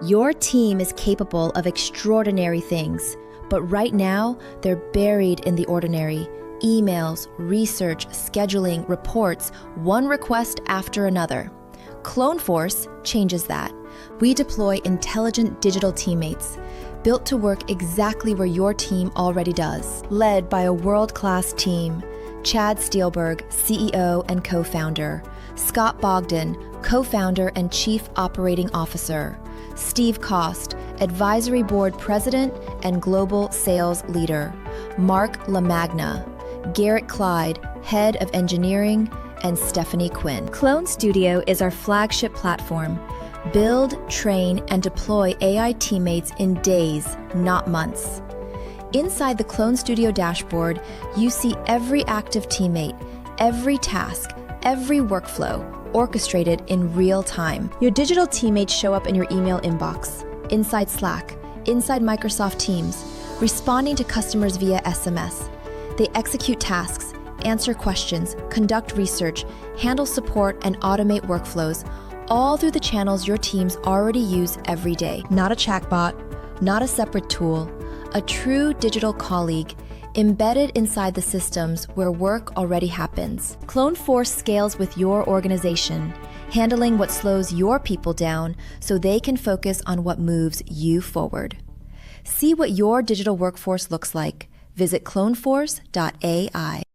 Your team is capable of extraordinary things, but right now, they're buried in the ordinary. Emails, research, scheduling, reports, one request after another. CloneForce changes that. We deploy intelligent digital teammates, built to work exactly where your team already does. Led by a world-class team, Chad Steelberg, CEO and co-founder, Scott Bogdan, co-founder and chief operating officer, Steve Cost, advisory board president and global sales leader, Mark LaMagna, Garrett Clyde, head of engineering, and Stephanie Quinn. Clone Studio is our flagship platform. Build, train, and deploy AI teammates in days, not months. Inside the Clone Studio dashboard, you see every active teammate, every task, every workflow, orchestrated in real time. Your digital teammates show up in your email inbox, inside Slack, inside Microsoft Teams, responding to customers via SMS. They execute tasks, answer questions, conduct research, handle support, and automate workflows, all through the channels your teams already use every day. Not a chatbot, not a separate tool, a true digital colleague embedded inside the systems where work already happens. CloneForce scales with your organization, handling what slows your people down so they can focus on what moves you forward. See what your digital workforce looks like. Visit cloneforce.ai.